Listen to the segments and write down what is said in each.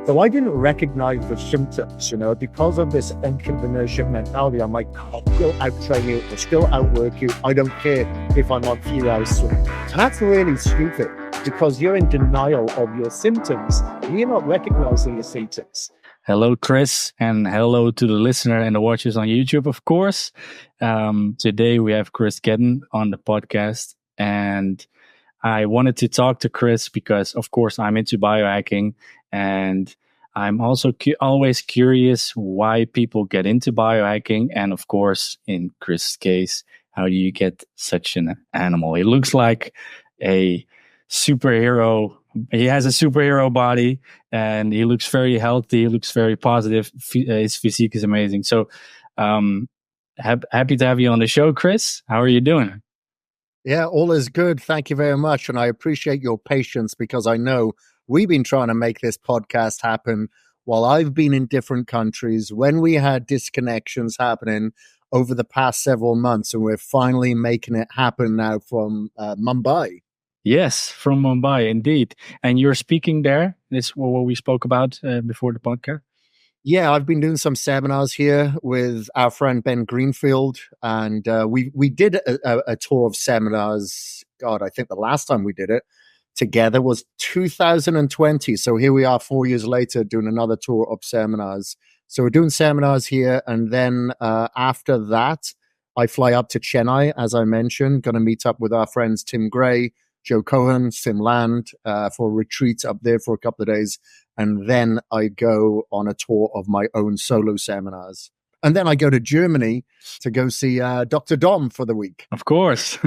So I didn't recognize the symptoms, because of this entrepreneurship mentality. I'm like, I'll still out-train you, I'll still outwork you. I don't care if I'm on 3 hours swim. And that's really stupid because you're in denial of your symptoms. You're not recognizing your symptoms. Hello, Kris, and hello to the listener and the watchers on YouTube, of course. Today we have Kris Gethin on the podcast, and I wanted to talk to Kris because, of course, I'm into biohacking, and I'm also always curious why people get into biohacking. And of course, in Kris' case, how do you get such an animal? He looks like a superhero. He has a superhero body, and he looks very healthy. He looks very positive. His physique is amazing. So happy to have you on the show, Kris. How are you doing? Yeah, all is good. Thank you very much. And I appreciate your patience because I know we've been trying to make this podcast happen while I've been in different countries, when we had disconnections happening over the past several months, and we're finally making it happen now from Mumbai. Yes, from Mumbai, indeed. And you're speaking there. This is what we spoke about before the podcast. Yeah, I've been doing some seminars here with our friend Ben Greenfield, and we did a tour of seminars. God, I think the last time we did it together was 2020. So here we are 4 years later doing another tour of seminars. So we're doing seminars here, and then after that, I fly up to Chennai, as I mentioned, going to meet up with our friends Tim Gray, Joe Cohen, Sim Land for a retreat up there for a couple of days. And then I go on a tour of my own solo seminars. And then I go to Germany to go see Dr. Dom for the week. Of course.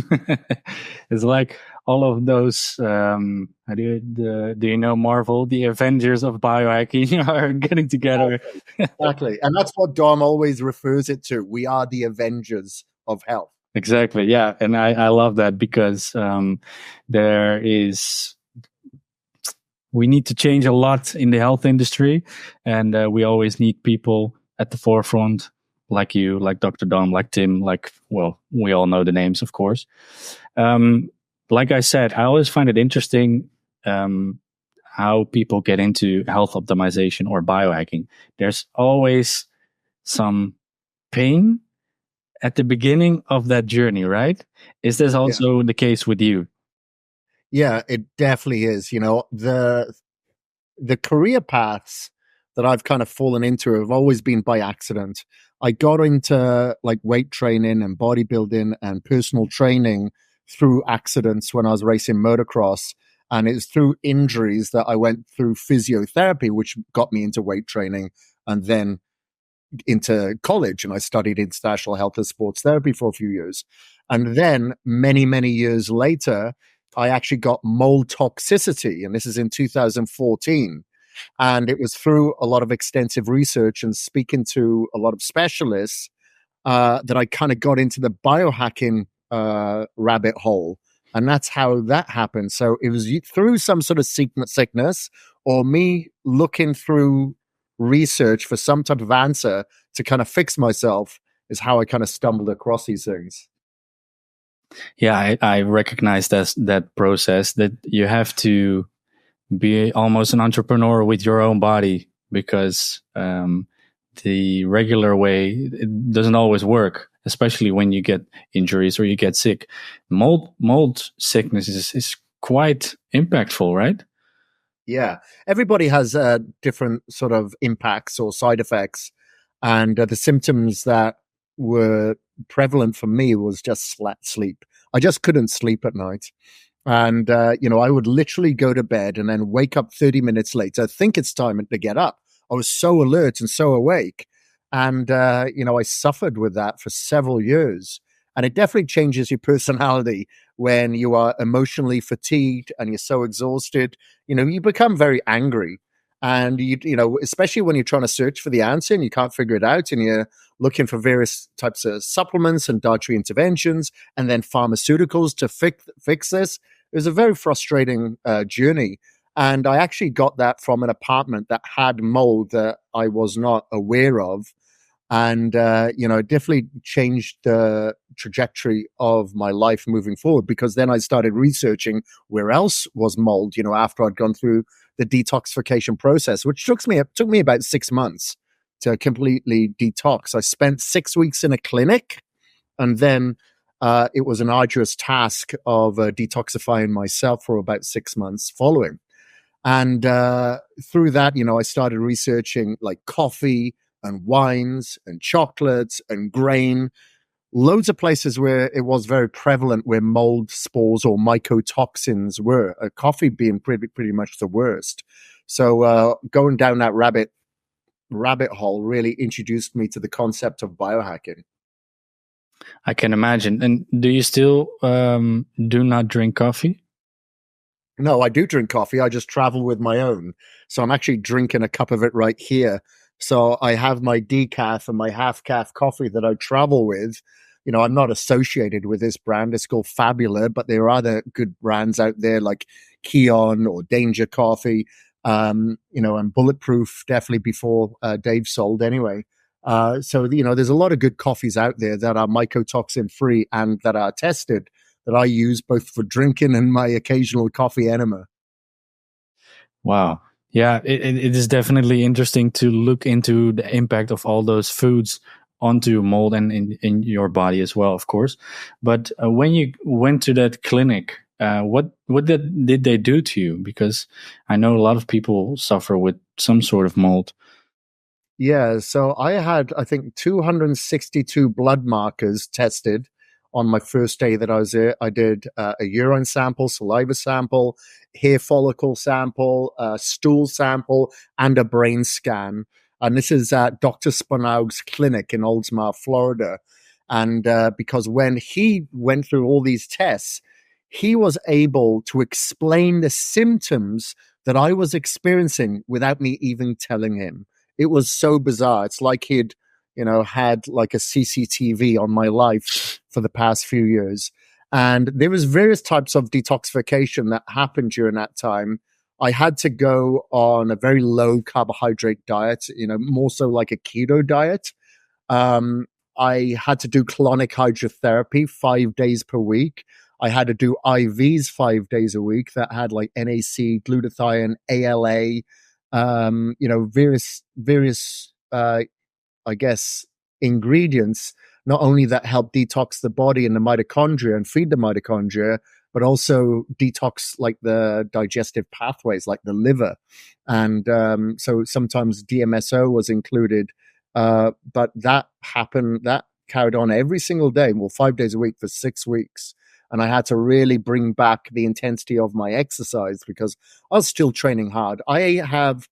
It's like all of those, do you know Marvel? The Avengers of biohacking are getting together. Exactly. And that's what Dom always refers it to. We are the Avengers of health. Exactly. Yeah. And I love that because we need to change a lot in the health industry, and we always need people at the forefront like you, like Dr. Dom, like Tim, we all know the names, of course. Like I said, I always find it interesting how people get into health optimization or biohacking. There's always some pain at the beginning of that journey, right? Is this also the case with you? Yeah, it definitely is. The career paths that I've kind of fallen into have always been by accident. I got into like weight training and bodybuilding and personal training through accidents when I was racing motocross. And it was through injuries that I went through physiotherapy, which got me into weight training and then into college. And I studied international health and sports therapy for a few years. And then many, many years later, I actually got mold toxicity, and this is in 2014. And it was through a lot of extensive research and speaking to a lot of specialists that I kind of got into the biohacking rabbit hole. And that's how that happened. So it was through some sort of sickness or me looking through research for some type of answer to kind of fix myself is how I kind of stumbled across these things. Yeah, I recognize that process, that you have to be almost an entrepreneur with your own body, because the regular way, it doesn't always work, especially when you get injuries or you get sick. Mold sickness is quite impactful, right? Yeah, everybody has different sort of impacts or side effects. And the symptoms that were prevalent for me was just sleep. I just couldn't sleep at night. And, I would literally go to bed and then wake up 30 minutes later, think it's time to get up. I was so alert and so awake. And, I suffered with that for several years. And it definitely changes your personality when you are emotionally fatigued and you're so exhausted. You become very angry. And, especially when you're trying to search for the answer and you can't figure it out, and you're looking for various types of supplements and dietary interventions and then pharmaceuticals to fix this. It was a very frustrating journey. And I actually got that from an apartment that had mold that I was not aware of. And, it definitely changed the trajectory of my life moving forward, because then I started researching where else was mold, after I'd gone through the detoxification process, which took me about 6 months to completely detox. I spent 6 weeks in a clinic, and then it was an arduous task of detoxifying myself for about 6 months following. And through that, I started researching like coffee and wines and chocolates and grain, loads of places where it was very prevalent where mold spores or mycotoxins were, coffee being pretty much the worst. So going down that rabbit hole really introduced me to the concept of biohacking. I can imagine. And do you still do not drink coffee? No, I do drink coffee. I just travel with my own. So I'm actually drinking a cup of it right here. So I have my decaf and my half-calf coffee that I travel with. I'm not associated with this brand. It's called Fabula, but there are other good brands out there like Kion or Danger Coffee, and Bulletproof, definitely before Dave sold anyway. So there's a lot of good coffees out there that are mycotoxin-free and that are tested, that I use both for drinking and my occasional coffee enema. Wow. Yeah, it is definitely interesting to look into the impact of all those foods onto mold and in your body as well, of course. But when you went to that clinic, what did they do to you? Because I know a lot of people suffer with some sort of mold. Yeah, so I had, I think, 262 blood markers tested on my first day that I was there. I did a urine sample, saliva sample, hair follicle sample, stool sample, and a brain scan. And this is at Dr. Sponaug's clinic in Oldsmar, Florida. And because when he went through all these tests, he was able to explain the symptoms that I was experiencing without me even telling him. It was so bizarre. It's like he'd had like a CCTV on my life for the past few years. And there was various types of detoxification that happened during that time. I had to go on a very low carbohydrate diet, more so like a keto diet. I had to do colonic hydrotherapy 5 days per week. I had to do IVs 5 days a week that had like NAC, glutathione, ALA, various I guess, ingredients, not only that help detox the body and the mitochondria and feed the mitochondria, but also detox like the digestive pathways, like the liver. And so sometimes DMSO was included, but that carried on every single day, 5 days a week for 6 weeks. And I had to really bring back the intensity of my exercise because I was still training hard. I have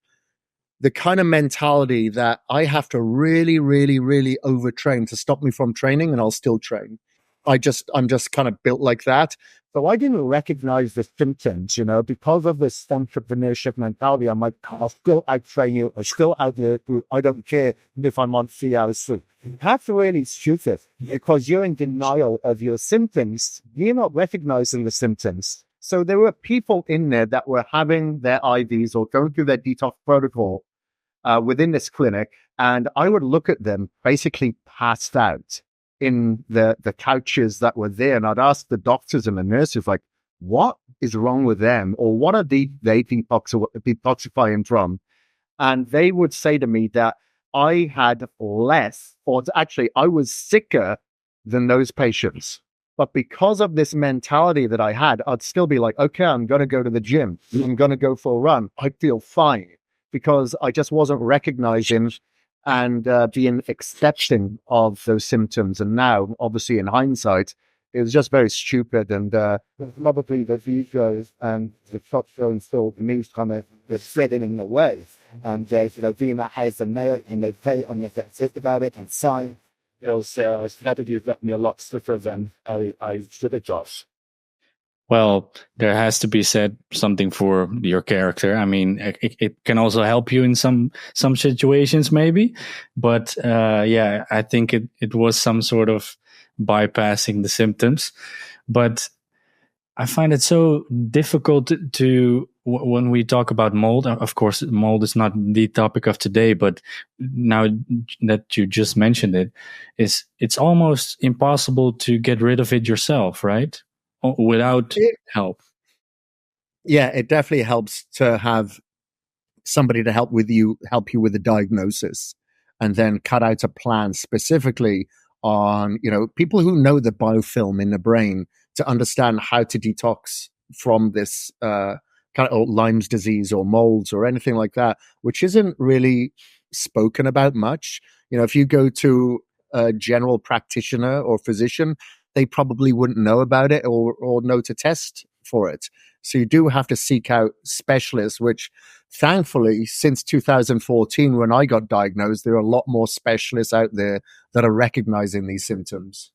the kind of mentality that I have to really, really, really overtrain to stop me from training, and I'll still train. I'm just kind of built like that. So I didn't recognize the symptoms, because of this entrepreneurship mentality. I'm like, I'll still out-train you. I'm still out there. I don't care if I'm on 3 hours sleep. That's really stupid because you're in denial of your symptoms. You're not recognizing the symptoms. So there were people in there that were having their IVs or going through their detox protocol within this clinic, and I would look at them basically passed out in the couches that were there, and I'd ask the doctors and the nurses, like, what is wrong with them, or what are they detoxifying from? And they would say to me that I had less, or actually I was sicker than those patients. But because of this mentality that I had, I'd still be like, okay, I'm going to go to the gym. I'm going to go for a run. I feel fine because I just wasn't recognizing and being accepting of those symptoms. And now, obviously, in hindsight, it was just very stupid. And probably the videos and the shot showing still me kind of getting in the way. And being that has a nail and they pay on your think about it and sign. It was strategy that me a lot stiffer than I should have just. Well, there has to be said something for your character. I mean, it can also help you in some situations, maybe. But yeah, I think it was some sort of bypassing the symptoms. But I find it so difficult to when we talk about mold. Of course, mold is not the topic of today, but now that you just mentioned it, it's almost impossible to get rid of it yourself, right? Without help. Yeah, it definitely helps to have somebody to help you with the diagnosis, and then cut out a plan specifically on, people who know the biofilm in the brain to understand how to detox from this kind of Lyme's disease or molds or anything like that, which isn't really spoken about much. If you go to a general practitioner or physician, they probably wouldn't know about it or know to test for it. So you do have to seek out specialists, which thankfully, since 2014, when I got diagnosed, there are a lot more specialists out there that are recognizing these symptoms.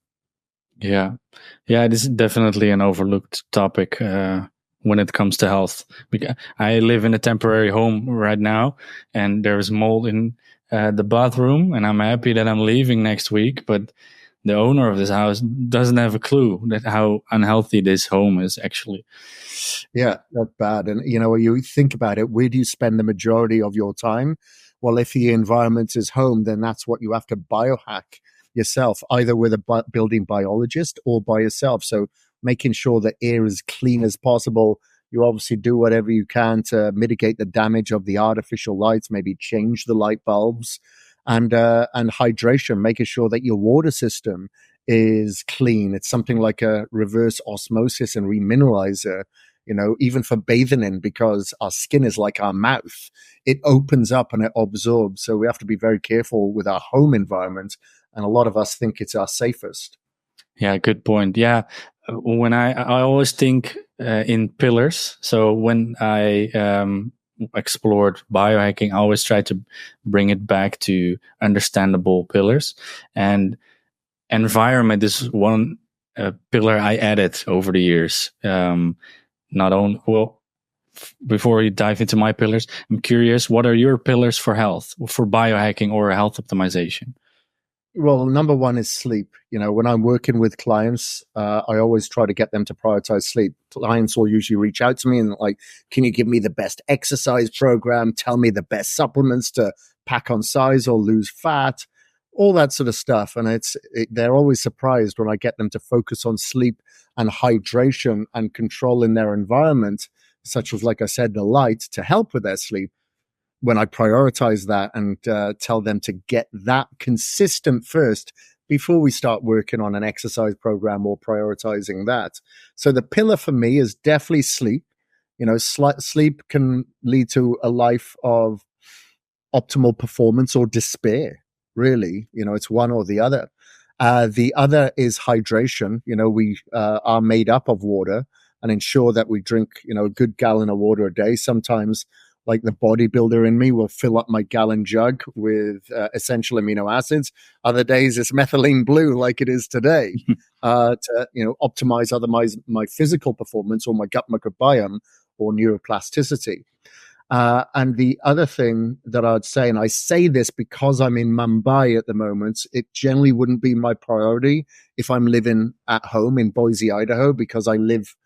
Yeah. This is definitely an overlooked topic when it comes to health. Because I live in a temporary home right now, and there is mold in the bathroom, and I'm happy that I'm leaving next week, but the owner of this house doesn't have a clue that how unhealthy this home is actually. Yeah, that's bad. And, when you think about it, where do you spend the majority of your time? Well, if the environment is home, then that's what you have to biohack yourself, either with a building biologist or by yourself. So making sure the air is clean as possible. You obviously do whatever you can to mitigate the damage of the artificial lights, maybe change the light bulbs, and hydration, making sure that your water system is clean. It's something like a reverse osmosis and remineralizer, even for bathing in, because our skin is like our mouth. It opens up and it absorbs. So we have to be very careful with our home environment. And a lot of us think it's our safest. Yeah, good point. Yeah. When I always think in pillars. So when I explored biohacking, I always try to bring it back to understandable pillars, and environment is one pillar I added over the years. Not only, before we dive into my pillars, I'm curious, what are your pillars for health, for biohacking or health optimization? Well, number one is sleep. When I'm working with clients, I always try to get them to prioritize sleep. Clients will usually reach out to me and like, can you give me the best exercise program? Tell me the best supplements to pack on size or lose fat, all that sort of stuff. And they're always surprised when I get them to focus on sleep and hydration and controlling their environment, such as, like I said, the light, to help with their sleep. When I prioritize that and tell them to get that consistent first before we start working on an exercise program or prioritizing that. So the pillar for me is definitely sleep. Sleep can lead to a life of optimal performance or despair, really. It's one or the other. The other is hydration. We are made up of water, and ensure that we drink, a good gallon of water a day. Sometimes, like the bodybuilder in me, will fill up my gallon jug with essential amino acids. Other days it's methylene blue, like it is today, to optimize my physical performance or my gut microbiome or neuroplasticity. And the other thing that I'd say, and I say this because I'm in Mumbai at the moment, it generally wouldn't be my priority if I'm living at home in Boise, Idaho, because I live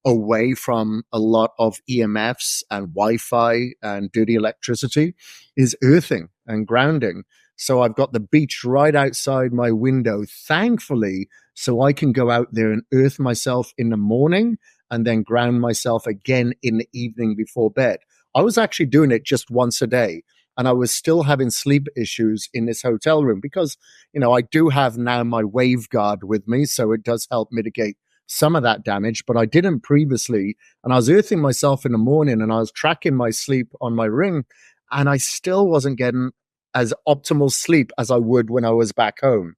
away from a lot of EMFs and Wi-Fi and dirty electricity, is earthing and grounding. So I've got the beach right outside my window, thankfully, so I can go out there and earth myself in the morning and then ground myself again in the evening before bed. I was actually doing it just once a day, and I was still having sleep issues in this hotel room because, I do have now my wave guard with me, so it does help mitigate some of that damage, but I didn't previously. And I was earthing myself in the morning and I was tracking my sleep on my ring, and I still wasn't getting as optimal sleep as I would when I was back home.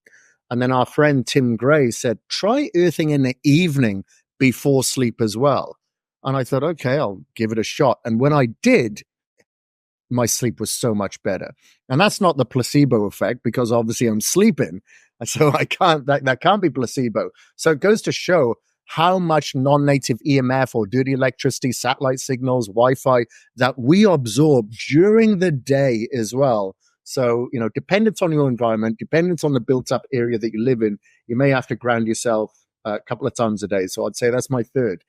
And then our friend Tim Gray said, try earthing in the evening before sleep as well. And I thought, okay, I'll give it a shot. And when I did, my sleep was so much better. And that's not the placebo effect, because obviously I'm sleeping. So that can't be placebo. So it goes to show how much non-native EMF or dirty electricity, satellite signals, Wi-Fi that we absorb during the day as well. So, dependence on your environment, dependence on the built-up area that you live in, you may have to ground yourself a couple of times a day. So I'd say that's my third.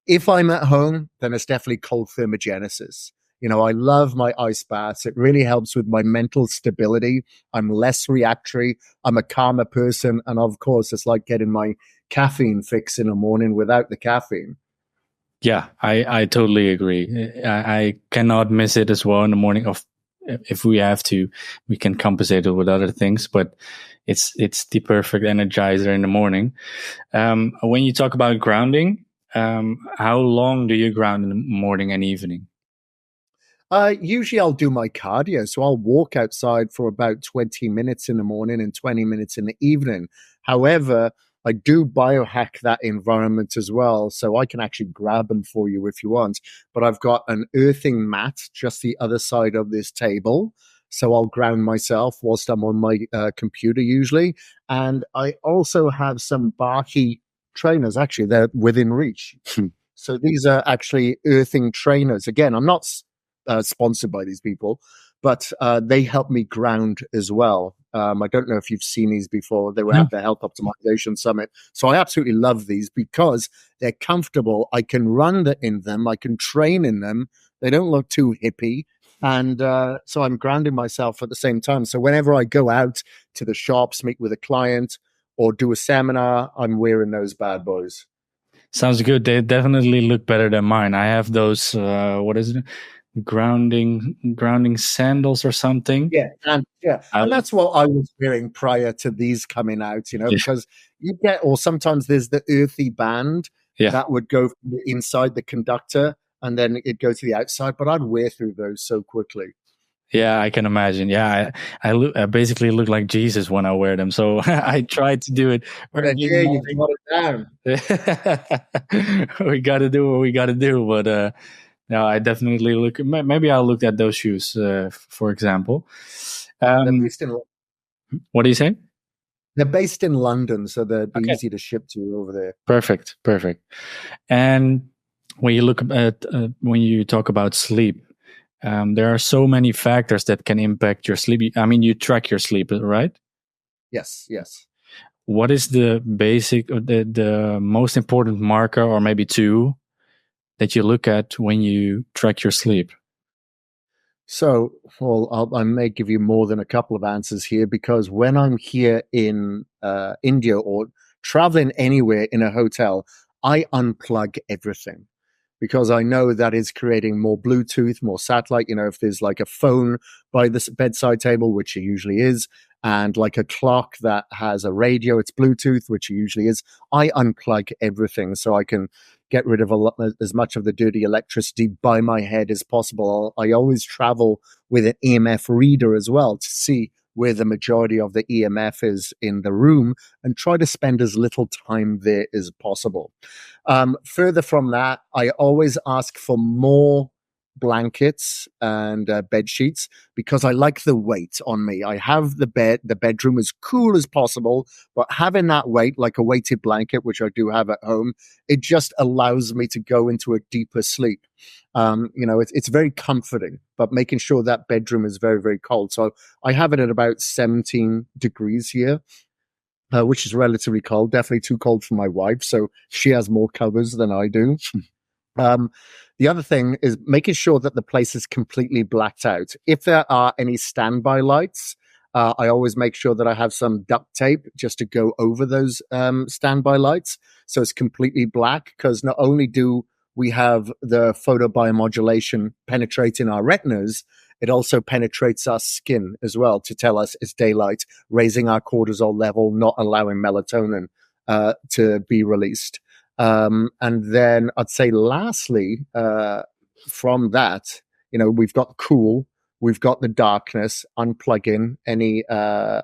If I'm at home, then it's definitely cold thermogenesis. I love my ice baths. It really helps with my mental stability. I'm less reactory. I'm a calmer person. And of course, it's like getting my caffeine fix in the morning without the caffeine. Yeah, I totally agree. I cannot miss it as well in the morning. If we have to, we can compensate it with other things, but it's the perfect energizer in the morning. When you talk about grounding, how long do you ground in the morning and evening? Usually I'll do my cardio. So I'll walk outside for about 20 minutes in the morning and 20 minutes in the evening. However, I do biohack that environment as well. So I can actually grab them for you if you want. But I've got an earthing mat just the other side of this table. So I'll ground myself whilst I'm on my computer usually. And I also have some Barkey trainers. Actually, they're within reach. So these are actually earthing trainers. Again, I'm not sponsored by these people, but they help me ground as well. I don't know if you've seen these before. They were at the Health Optimization Summit. So I absolutely love these because they're comfortable. I can run in them. I can train in them. They don't look too hippie. And so I'm grounding myself at the same time. So whenever I go out to the shops, meet with a client or do a seminar, I'm wearing those bad boys. Sounds good. They definitely look better than mine. I have those, what is it? Grounding sandals or something. And that's what I was wearing prior to these coming out, because you get, or sometimes there's the earthy band that would go from the inside the conductor and then it goes to the outside, but I'd wear through those so quickly. Yeah, I can imagine. Yeah, I basically look like Jesus when I wear them. So I try to do it. You got it down. We got to do what we got to do. But no, I definitely look. Maybe I'll look at those shoes, for example. They're based in, what do you say? They're based in London, so they're easy to ship to you over there. Perfect. And when you look at when you talk about sleep. There are so many factors that can impact your sleep. I mean, you track your sleep, right? Yes. What is the basic, the most important marker, or maybe two, that you look at when you track your sleep? So, well, I may give you more than a couple of answers here, because when I'm here in India or traveling anywhere in a hotel, I unplug everything. Because I know that is creating more Bluetooth, more satellite. If there's like a phone by the bedside table, which it usually is, and like a clock that has a radio, it's Bluetooth, which it usually is, I unplug everything so I can get rid of as much of the dirty electricity by my head as possible. I always travel with an EMF reader as well to see where the majority of the EMF is in the room and try to spend as little time there as possible. Further from that, I always ask for more blankets and bed sheets because I like the weight on me. I have the bedroom as cool as possible, but having that weight, like a weighted blanket, which I do have at home, it just allows me to go into a deeper sleep. It's very comforting, but making sure that bedroom is very, very cold. So I have it at about 17 degrees here. Which is relatively cold, definitely too cold for my wife. So she has more covers than I do. The other thing is making sure that the place is completely blacked out. If there are any standby lights, I always make sure that I have some duct tape just to go over those standby lights. So it's completely black, because not only do we have the photobiomodulation penetrating our retinas, it also penetrates our skin as well to tell us it's daylight, raising our cortisol level, not allowing melatonin to be released. And then I'd say lastly, from that, we've got cool, we've got the darkness, unplugging any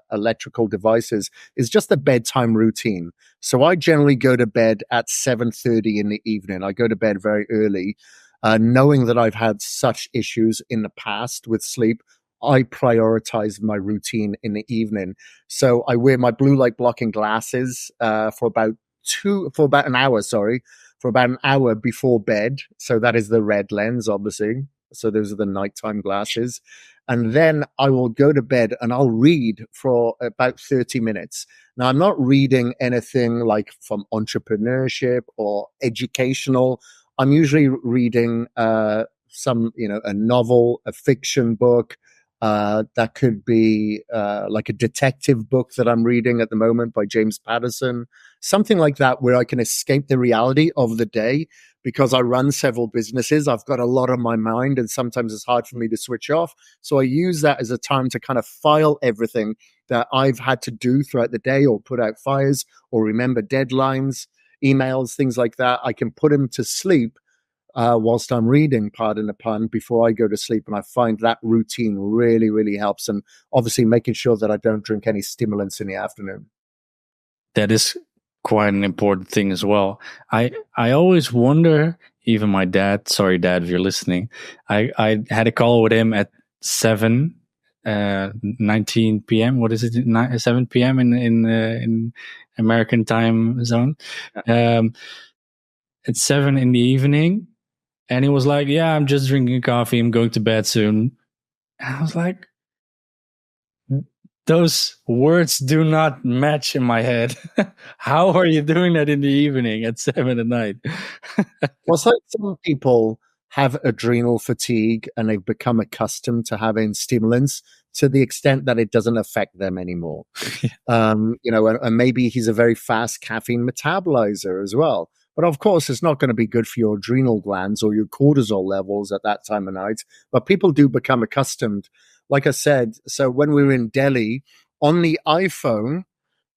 electrical devices is just a bedtime routine. So I generally go to bed at 7:30 in the evening. I go to bed very early. Knowing that I've had such issues in the past with sleep, I prioritize my routine in the evening. So I wear my blue light blocking glasses for about an hour before bed. So that is the red lens, obviously. So those are the nighttime glasses. And then I will go to bed and I'll read for about 30 minutes. Now, I'm not reading anything like from entrepreneurship or educational. I'm usually reading some, a novel, a fiction book. That could be like a detective book that I'm reading at the moment by James Patterson, something like that, where I can escape the reality of the day. Because I run several businesses, I've got a lot on my mind, and sometimes it's hard for me to switch off. So I use that as a time to kind of file everything that I've had to do throughout the day, or put out fires, or remember deadlines, emails, things like that. I can put them to sleep whilst I'm reading, pardon the pun, before I go to sleep. And I find that routine really, really helps. And obviously making sure that I don't drink any stimulants in the afternoon. That is quite an important thing as well. I always wonder, even my dad, sorry dad if you're listening, I had a call with him at 19 p.m. What is it? 7 p.m. in American time zone. At 7 in the evening, and he was like, "Yeah, I'm just drinking coffee. I'm going to bed soon." And I was like, those words do not match in my head. How are you doing that in the evening at 7 at night? Well, so some people have adrenal fatigue and they've become accustomed to having stimulants to the extent that it doesn't affect them anymore. And maybe he's a very fast caffeine metabolizer as well. But of course, it's not going to be good for your adrenal glands or your cortisol levels at that time of night. But people do become accustomed. Like I said, so when we were in Delhi, on the iPhone,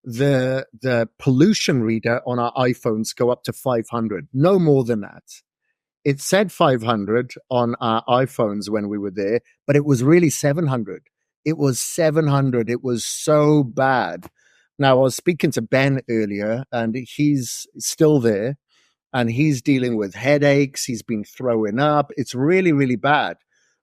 the pollution reader on our iPhones go up to 500, no more than that. It said 500 on our iPhones when we were there, but it was really 700. It was 700. It was so bad. Now, I was speaking to Ben earlier, and he's still there, and he's dealing with headaches. He's been throwing up. It's really, really bad.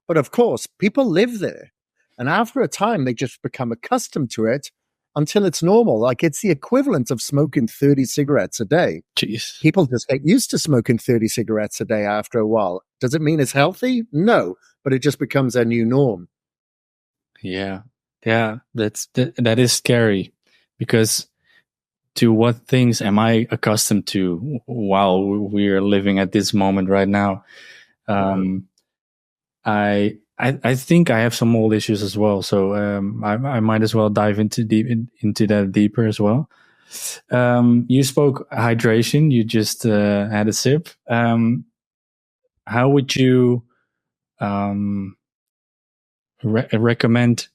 But of course, people live there. And after a time, they just become accustomed to it until it's normal. Like, it's the equivalent of smoking 30 cigarettes a day. Jeez. People just get used to smoking 30 cigarettes a day after a while. Does it mean it's healthy? No, but it just becomes a new norm. Yeah. That is scary, because to what things am I accustomed to while we are living at this moment right now? I think I have some mold issues as well, so I might as well dive into that deeper as well. You spoke hydration. You just had a sip. How would you recommend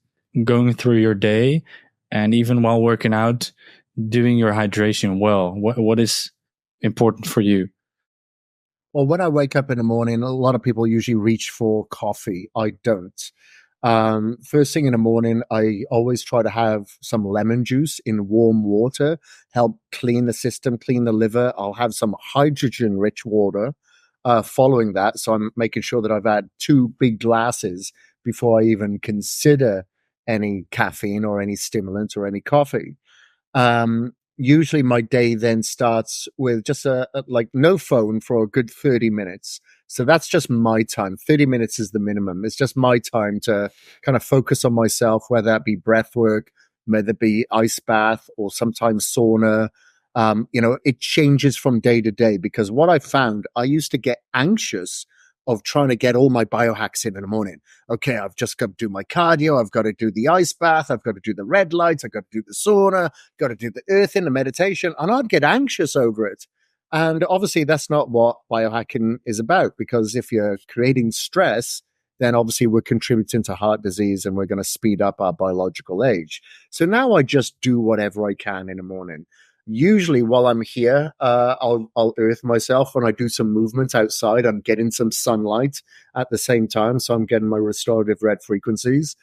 going through your day, and even while working out, doing your hydration well? What is important for you? Well, when I wake up in the morning, a lot of people usually reach for coffee. I don't. First thing in the morning, I always try to have some lemon juice in warm water, help clean the system, clean the liver. I'll have some hydrogen-rich water following that. So I'm making sure that I've had 2 big glasses before I even consider any caffeine or any stimulant or any coffee. Usually my day then starts with just like no phone for a good 30 minutes. So that's just my time. 30 minutes is the minimum. It's just my time to kind of focus on myself, whether that be breath work, whether it be ice bath, or sometimes sauna. It changes from day to day, because what I found, I used to get anxious of trying to get all my biohacks in the morning. Okay, I've just got to do my cardio. I've got to do the ice bath. I've got to do the red lights. I've got to do the sauna. Got to do the earthing, the meditation. And I'd get anxious over it. And obviously that's not what biohacking is about, because if you're creating stress, then obviously we're contributing to heart disease and we're going to speed up our biological age. So now I just do whatever I can in the morning. Usually while I'm here, I'll earth myself when I do some movements outside. I'm getting some sunlight at the same time, so I'm getting my restorative red frequencies.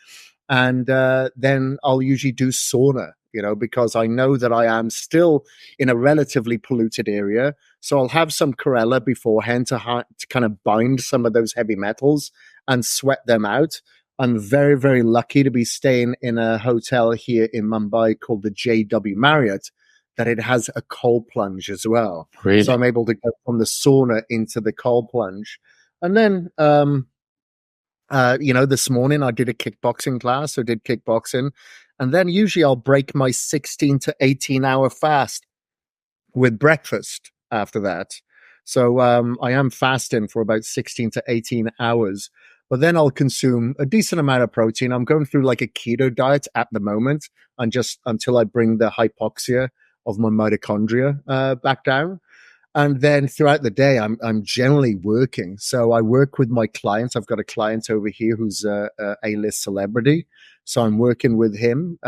And then I'll usually do sauna, because I know that I am still in a relatively polluted area. So I'll have some chlorella beforehand to kind of bind some of those heavy metals and sweat them out. I'm very, very lucky to be staying in a hotel here in Mumbai called the JW Marriott, that it has a cold plunge as well. Really? So I'm able to go from the sauna into the cold plunge. And then, this morning I did a kickboxing class. I did kickboxing. And then usually I'll break my 16 to 18 hour fast with breakfast after that. So I am fasting for about 16 to 18 hours. But then I'll consume a decent amount of protein. I'm going through like a keto diet at the moment, and just until I bring the hypoxia of my mitochondria back down. And then throughout the day, I'm generally working. So I work with my clients. I've got a client over here who's a A-list celebrity. So I'm working with him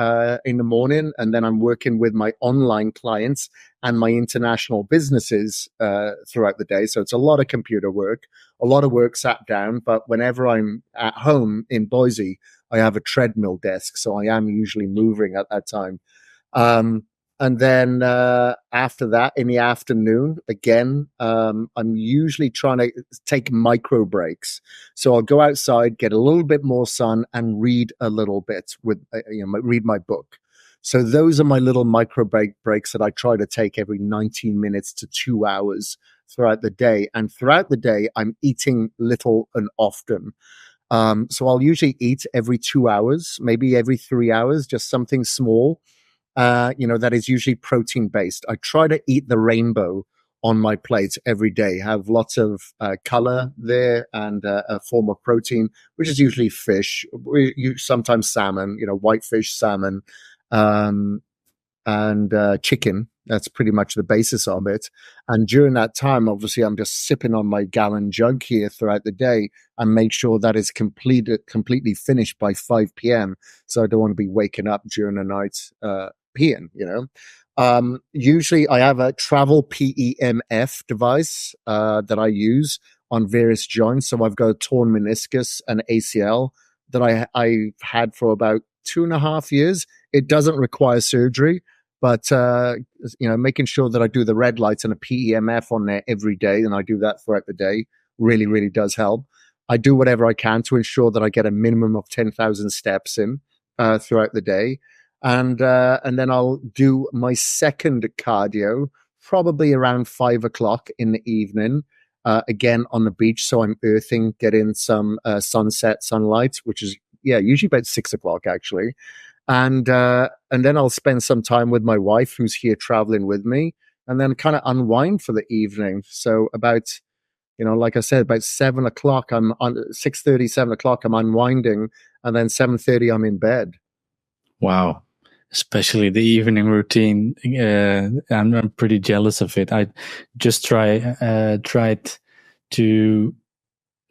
in the morning, and then I'm working with my online clients and my international businesses throughout the day. So it's a lot of computer work, a lot of work sat down. But whenever I'm at home in Boise, I have a treadmill desk. So I am usually moving at that time. And then after that, in the afternoon, again, I'm usually trying to take micro breaks. So I'll go outside, get a little bit more sun, and read a little bit read my book. So those are my little micro breaks that I try to take every 19 minutes to 2 hours throughout the day. And throughout the day, I'm eating little and often. So I'll usually eat every 2 hours, maybe every 3 hours, just something small. That is usually protein based. I try to eat the rainbow on my plate every day, have lots of color there and a form of protein, which is usually fish, sometimes salmon, whitefish, salmon, and chicken. That's pretty much the basis of it. And during that time, obviously, I'm just sipping on my gallon jug here throughout the day and make sure that is completely finished by 5 p.m. So I don't want to be waking up during the night peeing, Usually I have a travel PEMF device that I use on various joints. So I've got a torn meniscus and ACL that I've had for about 2.5 years. It doesn't require surgery, but making sure that I do the red lights and a PEMF on there every day, and I do that throughout the day, really, really does help. I do whatever I can to ensure that I get a minimum of 10,000 steps in throughout the day. And then I'll do my second cardio probably around 5 o'clock in the evening, again on the beach. So I'm earthing, getting some sunset sunlight, which is, usually about 6 o'clock actually. And then I'll spend some time with my wife who's here traveling with me, and then kind of unwind for the evening. So about, like I said, about 7 o'clock, I'm on 6:30, 7 o'clock, I'm unwinding, and then 7:30, I'm in bed. Wow. Especially the evening routine. I'm pretty jealous of it. I just tried to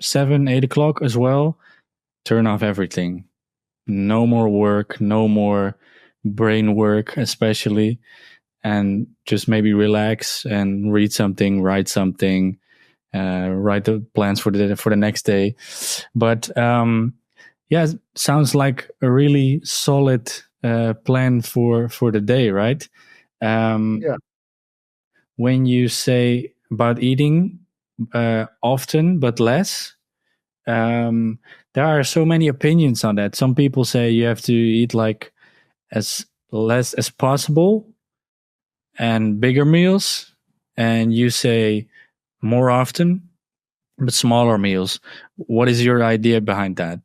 7, 8 o'clock as well. Turn off everything. No more work, no more brain work, especially, and just maybe relax and read something, write something, write the plans for the next day. But sounds like a really solid plan for the day, right? When you say about eating often but less, there are so many opinions on that. Some people say you have to eat like as less as possible and bigger meals, and you say more often but smaller meals. What is your idea behind that?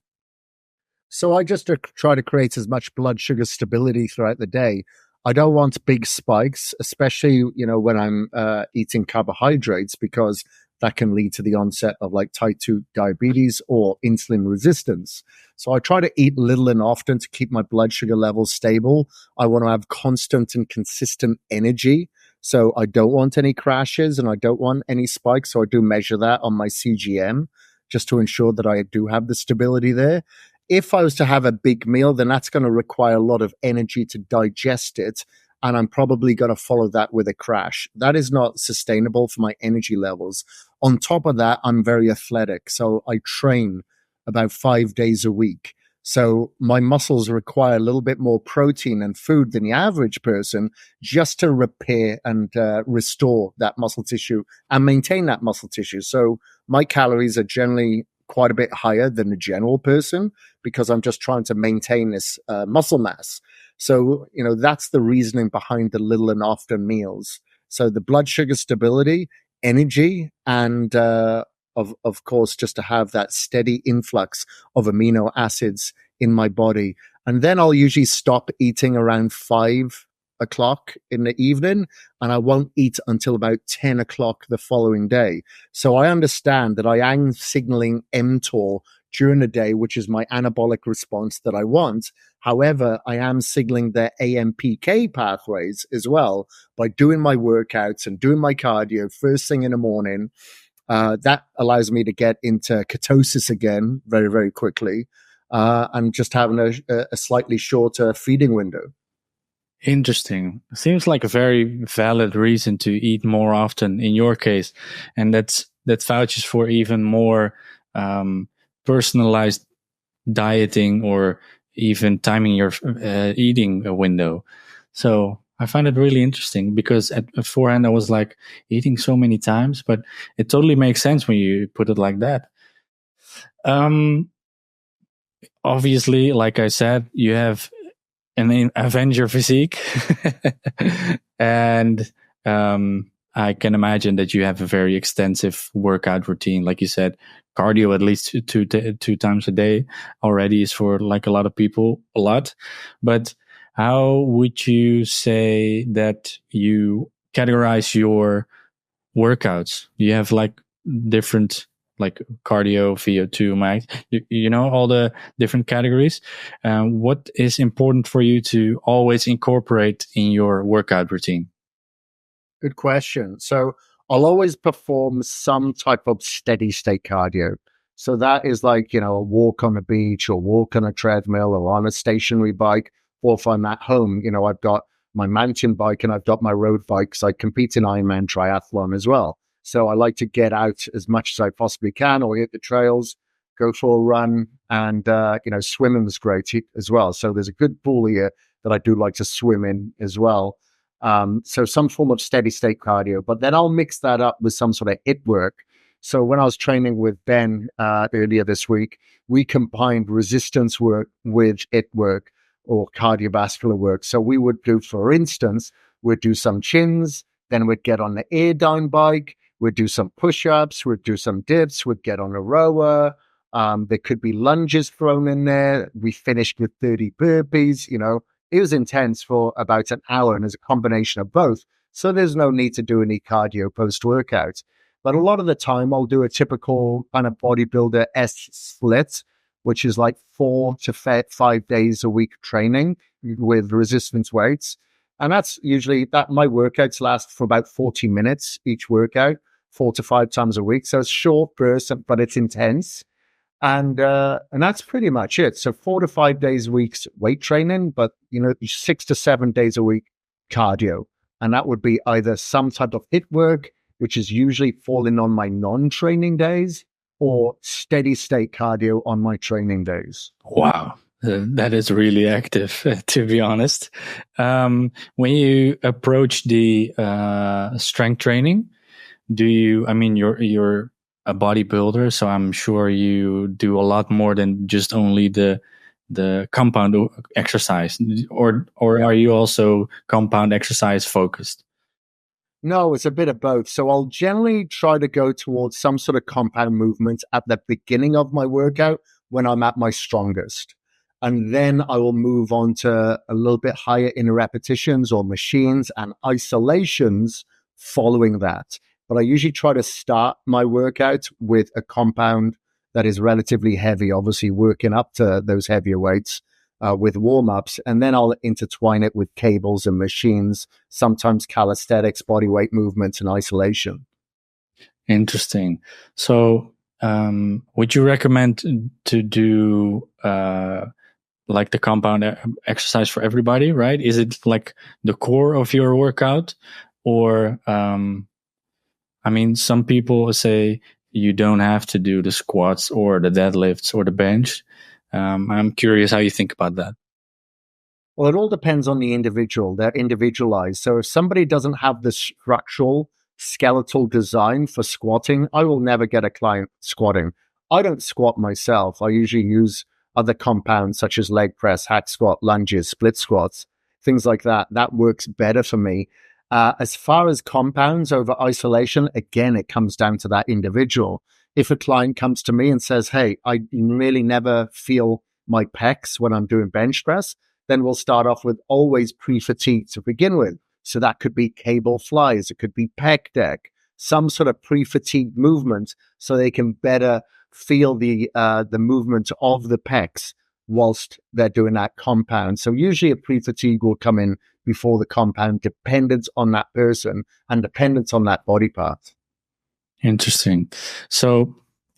So I just try to create as much blood sugar stability throughout the day. I don't want big spikes, especially, when I'm eating carbohydrates, because that can lead to the onset of like type 2 diabetes or insulin resistance. So I try to eat little and often to keep my blood sugar levels stable. I want to have constant and consistent energy. So I don't want any crashes and I don't want any spikes. So I do measure that on my CGM just to ensure that I do have the stability there. If I was to have a big meal, then that's going to require a lot of energy to digest it. And I'm probably going to follow that with a crash. That is not sustainable for my energy levels. On top of that, I'm very athletic. So I train about 5 days a week. So my muscles require a little bit more protein and food than the average person just to repair and restore that muscle tissue and maintain that muscle tissue. So my calories are generally quite a bit higher than the general person because I'm just trying to maintain this muscle mass. So, that's the reasoning behind the little and often meals. So the blood sugar stability, energy, and of course, just to have that steady influx of amino acids in my body. And then I'll usually stop eating around 5 o'clock in the evening, and I won't eat until about 10 o'clock the following day. So I understand that I am signaling mTOR during the day, which is my anabolic response that I want. However, I am signaling the AMPK pathways as well by doing my workouts and doing my cardio first thing in the morning. That allows me to get into ketosis again very, very quickly, and just having a slightly shorter feeding window. Interesting. Seems like a very valid reason to eat more often in your case, and that vouches for even more personalized dieting or even timing your eating window. So I find it really interesting because at beforehand I was like eating so many times, but it totally makes sense when you put it like that. Obviously, like I said, you have an Avenger physique, and I can imagine that you have a very extensive workout routine. Like you said, cardio at least two times a day already is for like a lot of people a lot. But how would you say that you categorize your workouts? You have like different like cardio, VO2 max, you know, all the different categories. What is important for you to always incorporate in your workout routine? Good question. So I'll always perform some type of steady state cardio. So that is like, you know, a walk on the beach or walk on a treadmill or on a stationary bike. Or if I'm at home, you know, I've got my mountain bike and I've got my road bike because I compete in Ironman triathlon as well. So I like to get out as much as I possibly can or hit the trails, go for a run, and, you know, swimming is great as well. So there's a good pool here that I do like to swim in as well. So some form of steady state cardio, but then I'll mix that up with some sort of HIIT work. So when I was training with Ben earlier this week, we combined resistance work with HIIT work or cardiovascular work. So we would do, for instance, we'd do some chins, then we'd get on the air down bike, we'd do some push-ups, we'd do some dips, we'd get on a rower. There could be lunges thrown in there. We finished with 30 burpees, you know. It was intense for about an hour, and there's a combination of both. So there's no need to do any cardio post-workout. But a lot of the time, I'll do a typical kind of bodybuilder split, which is like 4 to 5 days a week training with resistance weights. And that's usually that my workouts last for about 40 minutes each workout, 4 to 5 times a week. So it's short bursts, but it's intense. And that's pretty much it. So 4 to 5 days a week weight training, but, you know, 6 to 7 days a week cardio. And that would be either some type of HIIT work, which is usually falling on my non-training days, or steady state cardio on my training days. Wow. That is really active, to be honest. When you approach the strength training, you're a bodybuilder, so I'm sure you do a lot more than just only the compound exercise, or are you also compound exercise focused? No, it's a bit of both. So I'll generally try to go towards some sort of compound movement at the beginning of my workout when I'm at my strongest. And then I will move on to a little bit higher in repetitions or machines and isolations following that. But I usually try to start my workout with a compound that is relatively heavy, obviously working up to those heavier weights with warm-ups. And then I'll intertwine it with cables and machines, sometimes calisthenics, body weight movements, and isolation. Interesting. So would you recommend to do like the compound exercise for everybody, right? Is it like the core of your workout? Or, some people say you don't have to do the squats or the deadlifts or the bench. I'm curious how you think about that. Well, it all depends on the individual. They're individualized. So if somebody doesn't have the structural skeletal design for squatting, I will never get a client squatting. I don't squat myself. I usually use other compounds such as leg press, hack squat, lunges, split squats, things like that. That works better for me. As far as compounds over isolation, again, it comes down to that individual. If a client comes to me and says, hey, I really never feel my pecs when I'm doing bench press, then we'll start off with always pre-fatigue to begin with. So that could be cable flies, it could be pec deck, some sort of pre-fatigue movement so they can better feel the movement of the pecs whilst they're doing that compound. So usually a pre-fatigue will come in before the compound, dependent on that person and dependent on that body part. Interesting. So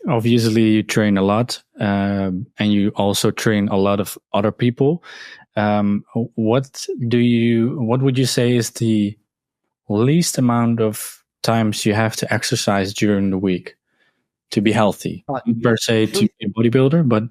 obviously you train a lot, and you also train a lot of other people. What would you say is the least amount of times you have to exercise during the week to be healthy? Per se to be a bodybuilder, but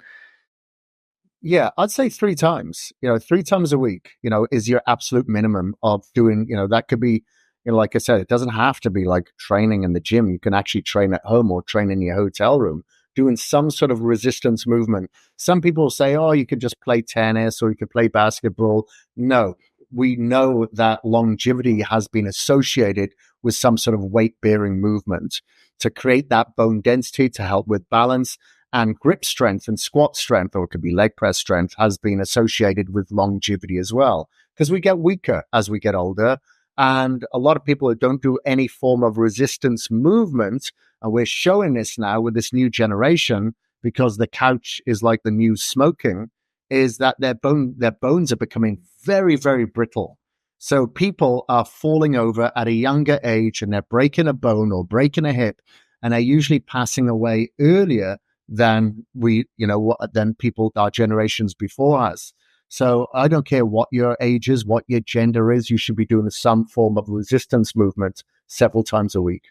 yeah, I'd say 3 times. 3 times a week, is your absolute minimum of doing, that could be, like I said, it doesn't have to be like training in the gym. You can actually train at home or train in your hotel room, doing some sort of resistance movement. Some people say, oh, you could just play tennis or you could play basketball. No, we know that longevity has been associated with some sort of weight-bearing movement to create that bone density to help with balance. And grip strength and squat strength, or it could be leg press strength, has been associated with longevity as well, because we get weaker as we get older. And a lot of people who don't do any form of resistance movement, and we're showing this now with this new generation, because the couch is like the new smoking, is that their bones are becoming very, very brittle. So people are falling over at a younger age and they're breaking a bone or breaking a hip, and they're usually passing away earlier than than people, our generations before us. So I don't care what your age is, what your gender is, you should be doing some form of resistance movement several times a week.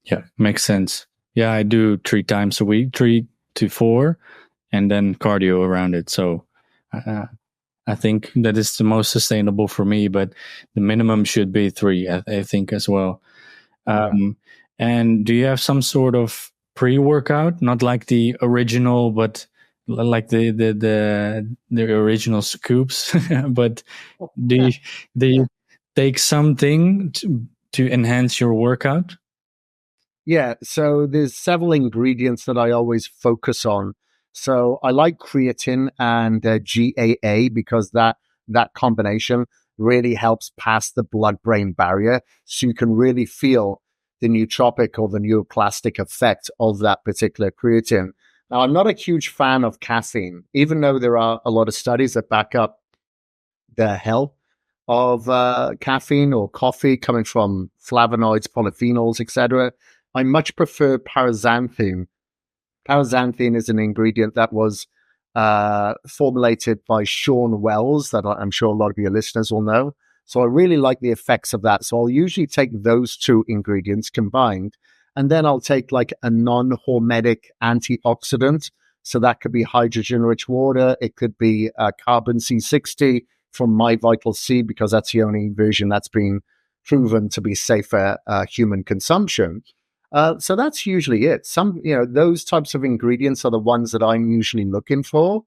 Yeah, makes sense. Yeah, I do 3 times a week, 3 to 4, and then cardio around it. So I think that is the most sustainable for me, but the minimum should be 3, I think as well. And do you have some sort of pre-workout, not like the original, but like the original scoops, but do you take something to enhance your workout? Yeah, so there's several ingredients that I always focus on. So I like creatine and GAA because that combination really helps pass the blood-brain barrier, so you can really feel the nootropic or the neuroplastic effect of that particular creatine. Now, I'm not a huge fan of caffeine, even though there are a lot of studies that back up the health of caffeine or coffee coming from flavonoids, polyphenols, etc. I much prefer paraxanthine. Paraxanthine is an ingredient that was formulated by Sean Wells, that I'm sure a lot of your listeners will know. So I really like the effects of that. So I'll usually take those 2 ingredients combined, and then I'll take like a non-hormetic antioxidant. So that could be hydrogen-rich water. It could be carbon C60 from My Vital C, because that's the only version that's been proven to be safe for human consumption. So that's usually it. Those types of ingredients are the ones that I'm usually looking for.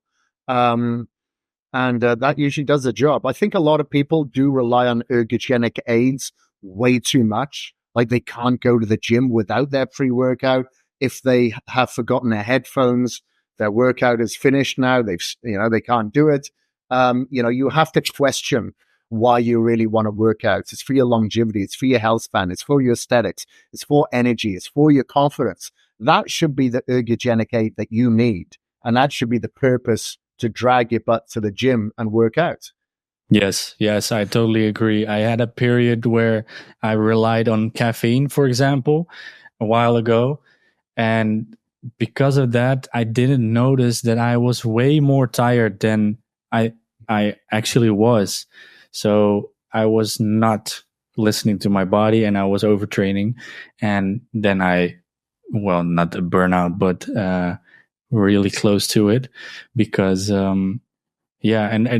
And that usually does the job. I think a lot of people do rely on ergogenic aids way too much. Like they can't go to the gym without their pre-workout. If they have forgotten their headphones, their workout is finished now. They can't do it. You have to question why you really want to work out. It's for your longevity. It's for your health span. It's for your aesthetics. It's for energy. It's for your confidence. That should be the ergogenic aid that you need. And that should be the purpose to drag your butt to the gym and work out. Yes, I totally agree. I had a period where I relied on caffeine, for example, a while ago. And because of that, I didn't notice that I was way more tired than I actually was. So I was not listening to my body and I was overtraining. And then not a burnout, but really close to it, because and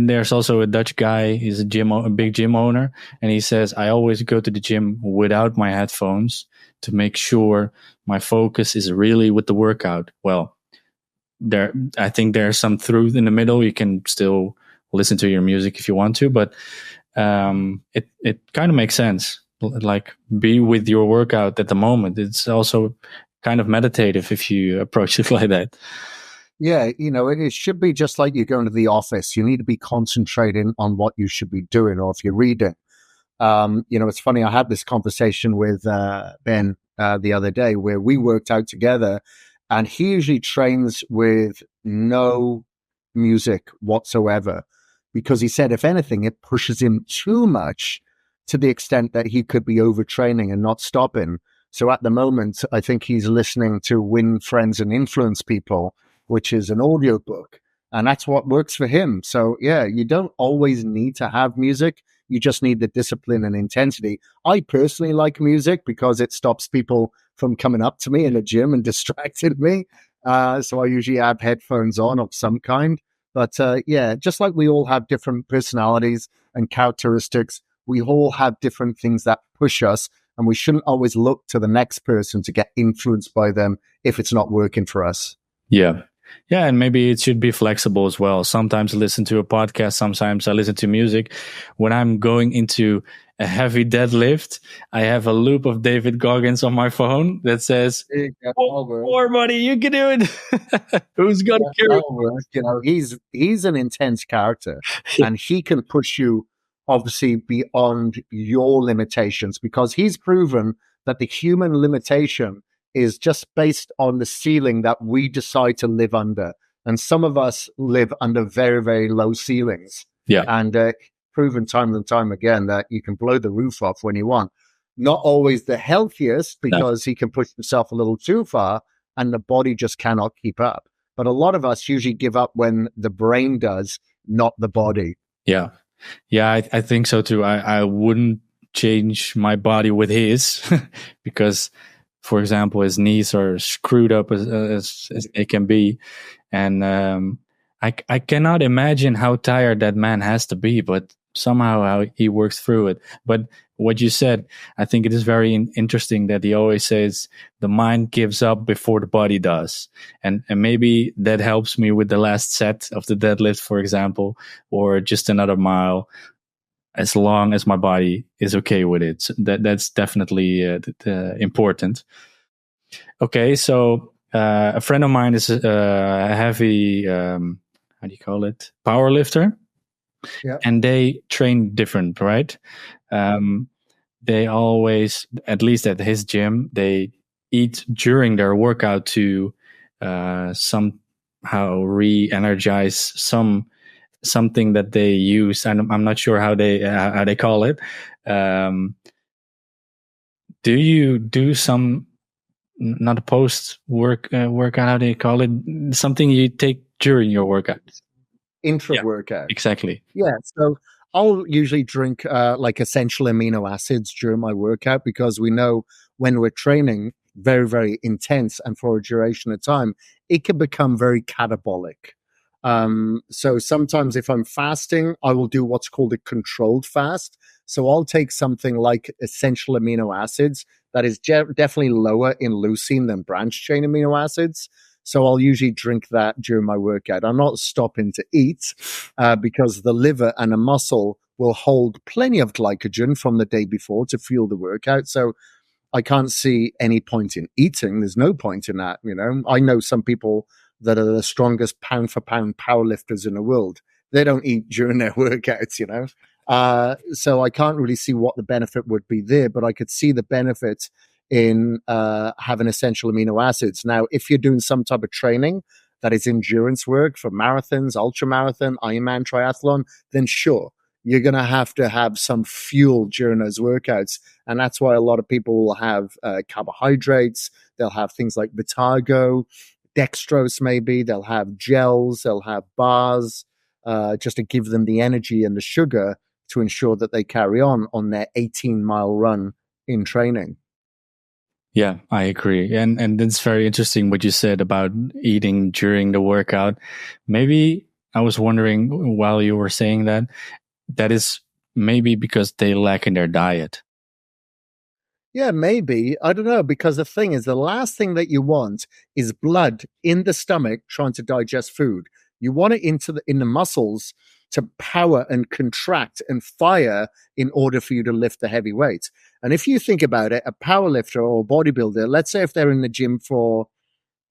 there's also a Dutch guy. He's a big gym owner, and he says I always go to the gym without my headphones to make sure my focus is really with the workout. Well, I think there's some truth in the middle. You can still listen to your music if you want to, but it kind of makes sense. Like, be with your workout at the moment. It's also kind of meditative if you approach it like that. Yeah, it should be just like you're going to the office. You need to be concentrating on what you should be doing, or if you're reading. It's funny. I had this conversation with Ben the other day where we worked out together, and he usually trains with no music whatsoever because he said, if anything, it pushes him too much to the extent that he could be overtraining and not stopping. So at the moment, I think he's listening to Win Friends and Influence People, which is an audiobook, and that's what works for him. So yeah, you don't always need to have music. You just need the discipline and intensity. I personally like music because it stops people from coming up to me in the gym and distracting me. So I usually have headphones on of some kind. But yeah, just like we all have different personalities and characteristics, we all have different things that push us. And we shouldn't always look to the next person to get influenced by them if it's not working for us. Yeah. Yeah, and maybe it should be flexible as well. Sometimes I listen to a podcast, sometimes I listen to music. When I'm going into a heavy deadlift, I have a loop of David Goggins on my phone that says, more buddy, you can do it. Who's going to carry it? He's an intense character, and he can push you obviously beyond your limitations, because he's proven that the human limitation is just based on the ceiling that we decide to live under. And some of us live under very, very low ceilings. Yeah. And proven time and time again that you can blow the roof off when you want. Not always the healthiest, because he can push himself a little too far and the body just cannot keep up. But a lot of us usually give up when the brain does, not the body. Yeah. Yeah, I think so too. I wouldn't change my body with his because, for example, his knees are screwed up as they can be. And I cannot imagine how tired that man has to be, but somehow how he works through it. But what you said, I think it is very interesting that he always says the mind gives up before the body does. And maybe that helps me with the last set of the deadlift, for example, or just another mile, as long as my body is okay with it. So that's definitely important. Okay, so a friend of mine is a heavy, how do you call it, power lifter. Yeah. And they train different, right? They always, at least at his gym, they eat during their workout to somehow re-energize something that they use. And I'm not sure how they call it. Do you do some, not a post workout, how do you call it? Something you take during your workout? Intra-workout. Yeah, exactly. Yeah. So I'll usually drink like essential amino acids during my workout, because we know when we're training very, very intense and for a duration of time, it can become very catabolic. So sometimes if I'm fasting, I will do what's called a controlled fast. So I'll take something like essential amino acids that is definitely lower in leucine than branched chain amino acids. So I'll usually drink that during my workout. I'm not stopping to eat because the liver and the muscle will hold plenty of glycogen from the day before to fuel the workout. So I can't see any point in eating. There's no point in that. I know some people that are the strongest pound for pound powerlifters in the world. They don't eat during their workouts, So I can't really see what the benefit would be there, but I could see the benefits in having essential amino acids. Now, if you're doing some type of training that is endurance work for marathons, ultramarathon, Ironman, triathlon, then sure, you're going to have some fuel during those workouts. And that's why a lot of people will have carbohydrates. They'll have things like Vitago, dextrose maybe. They'll have gels. They'll have bars just to give them the energy and the sugar to ensure that they carry on their 18-mile run in training. Yeah, I agree. And it's very interesting what you said about eating during the workout. Maybe I was wondering while you were saying that is maybe because they lack in their diet. Yeah, maybe. I don't know, because the thing is, the last thing that you want is blood in the stomach trying to digest food. You want it in the muscles to power and contract and fire in order for you to lift the heavy weights. And if you think about it, a power lifter or a bodybuilder, let's say if they're in the gym for,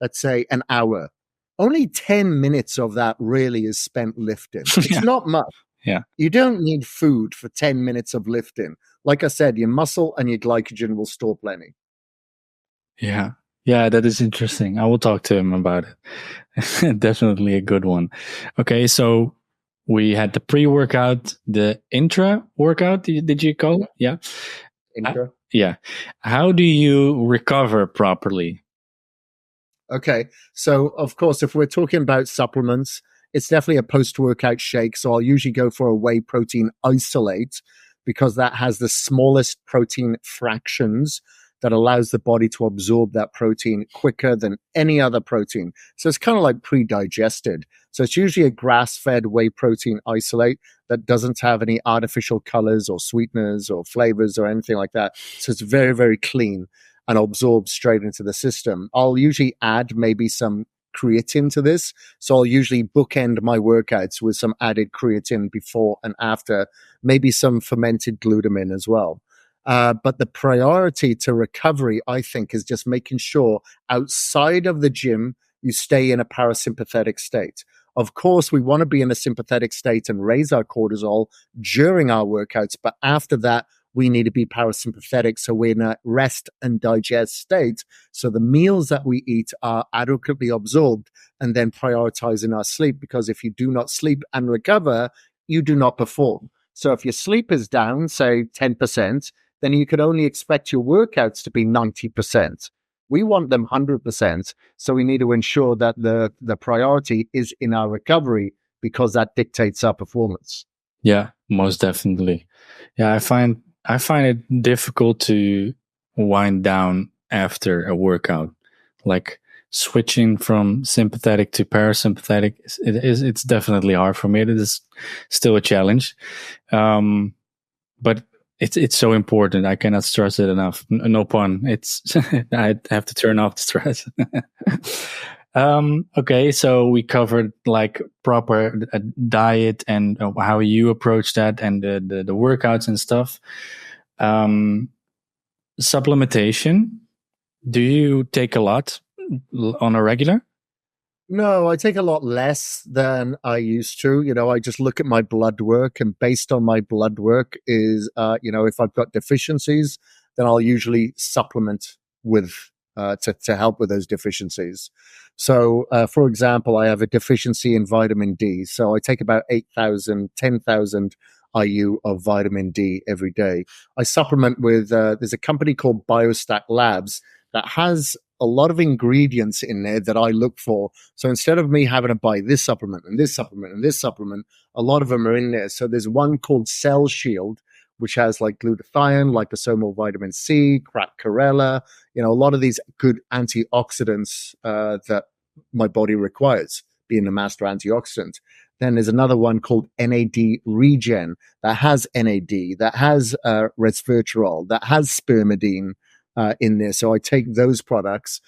let's say, an hour, only 10 minutes of that really is spent lifting. It's Yeah. not much. Yeah. You don't need food for 10 minutes of lifting. Like I said, your muscle and your glycogen will store plenty. Yeah. Yeah, that is interesting. I will talk to him about it. Definitely a good one. Okay, so we had the pre-workout, the intra-workout, did you call it? Yeah. Intra. Yeah. How do you recover properly? Okay. So, of course, if we're talking about supplements, it's definitely a post-workout shake. So I'll usually go for a whey protein isolate because that has the smallest protein fractions that allows the body to absorb that protein quicker than any other protein. So it's kind of like pre-digested. So it's usually a grass-fed whey protein isolate that doesn't have any artificial colors or sweeteners or flavors or anything like that. So it's very, very clean and absorbs straight into the system. I'll usually add maybe some creatine to this. So I'll usually bookend my workouts with some added creatine before and after, maybe some fermented glutamine as well. But the priority to recovery, I think, is just making sure outside of the gym, you stay in a parasympathetic state. Of course, we want to be in a sympathetic state and raise our cortisol during our workouts. But after that, we need to be parasympathetic. So we're in a rest and digest state. So the meals that we eat are adequately absorbed, and then prioritizing our sleep. Because if you do not sleep and recover, you do not perform. So if your sleep is down, say 10%, then you could only expect your workouts to be 90%. We want them 100%. So we need to ensure that the priority is in our recovery because that dictates our performance. Yeah, most definitely. Yeah, I find it difficult to wind down after a workout. Like switching from sympathetic to parasympathetic, it's definitely hard for me. It is still a challenge. But it's so important. I cannot stress it enough. No pun. It's I have to turn off the stress. Okay, so we covered like proper diet and how you approach that, and the workouts and stuff. Supplementation. Do you take a lot on a regular? No, I take a lot less than I used to. I just look at my blood work, and based on my blood work is, if I've got deficiencies, then I'll usually supplement with to help with those deficiencies. So, for example, I have a deficiency in vitamin D. So I take about 8,000, 10,000 IU of vitamin D every day. I supplement with, there's a company called Biostat Labs that has a lot of ingredients in there that I look for. So instead of me having to buy this supplement and this supplement and this supplement, a lot of them are in there. So there's one called Cell Shield, which has like glutathione, liposomal vitamin C, chlorella, a lot of these good antioxidants that my body requires, being a master antioxidant. Then there's another one called NAD Regen that has NAD, that has resveratrol, that has spermidine in there. So I take those products.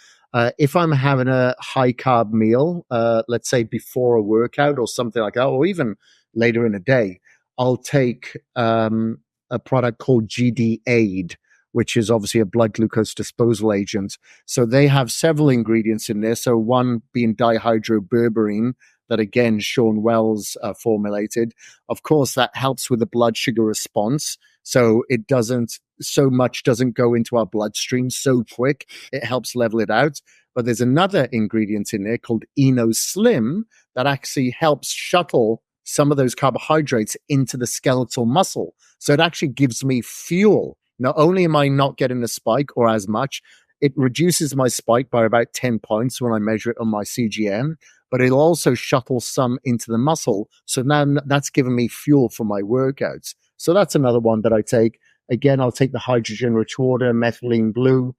If I'm having a high carb meal, let's say before a workout or something like that, or even later in the day, I'll take a product called GD Aid, which is obviously a blood glucose disposal agent. So they have several ingredients in there. So one being dihydroberberine, that again, Sean Wells formulated. Of course, that helps with the blood sugar response. So it doesn't go into our bloodstream so quick. It helps level it out. But there's another ingredient in there called Eno Slim that actually helps shuttle some of those carbohydrates into the skeletal muscle. So it actually gives me fuel. Not only am I not getting a spike or as much, it reduces my spike by about 10 points when I measure it on my CGM, but it'll also shuttle some into the muscle. So now that's giving me fuel for my workouts. So that's another one that I take. Again, I'll take the hydrogen-rich water, methylene blue,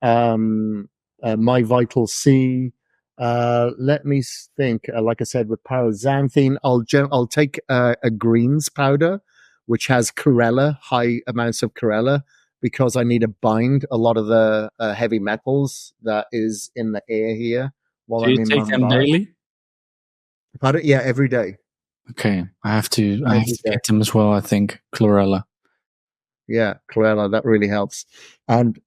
My Vital C. Let me think. Like I said, with paraxanthine, I'll take a greens powder, which has chlorella, high amounts of chlorella, because I need to bind a lot of the heavy metals that is in the air here while Do I'm you in take them Mumbai. daily? But yeah, every day. Okay, I have to get them as well. I think chlorella. Yeah, chlorella, that really helps. And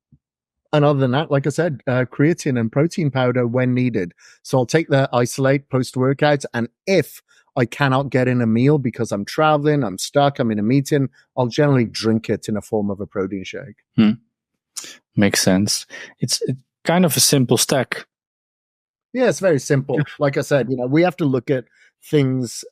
And other than that, like I said, creatine and protein powder when needed. So I'll take the isolate post-workout. And if I cannot get in a meal because I'm traveling, I'm stuck, I'm in a meeting, I'll generally drink it in a form of a protein shake. Makes sense. It's kind of a simple stack. Yeah, it's very simple. Like I said, we have to look at things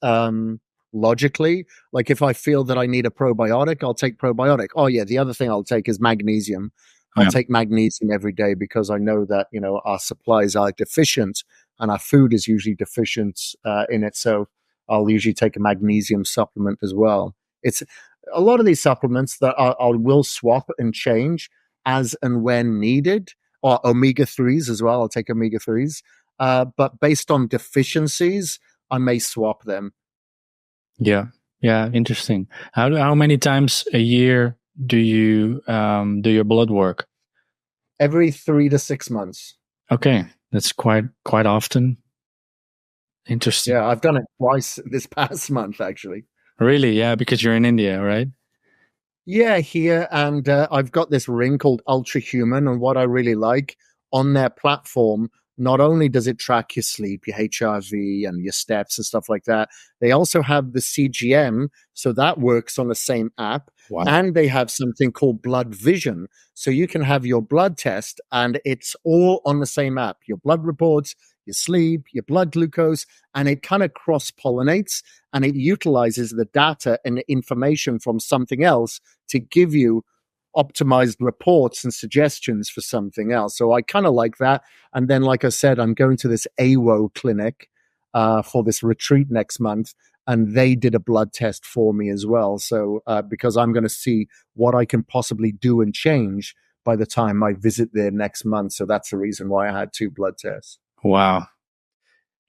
logically. Like if I feel that I need a probiotic, I'll take probiotic. Oh yeah, the other thing I'll take is magnesium. I'll take magnesium every day because I know that, our supplies are deficient and our food is usually deficient in it. So I'll usually take a magnesium supplement as well. It's a lot of these supplements that I will swap and change as and when needed, or omega-3s as well. I'll take omega-3s. But based on deficiencies, I may swap them. Yeah. Interesting. How many times a year do you do your blood work? Every 3 to 6 months. Okay, that's quite often. Interesting. Yeah, I've done it twice this past month, actually. Really? Yeah, because you're in India, right? Yeah, here, and I've got this ring called Ultra Human, and what I really like on their platform, not only does it track your sleep, your HRV, and your steps and stuff like that, they also have the CGM, so that works on the same app. Wow. And they have something called Blood Vision, so you can have your blood test, and it's all on the same app. Your blood reports, your sleep, your blood glucose, and it kind of cross-pollinates, and it utilizes the data and the information from something else to give you optimized reports and suggestions for something else. So I kind of like that. And then, like I said, I'm going to this AWO clinic for this retreat next month, and they did a blood test for me as well. So because I'm going to see what I can possibly do and change by the time I visit there next month. So that's the reason why I had 2 blood tests. Wow.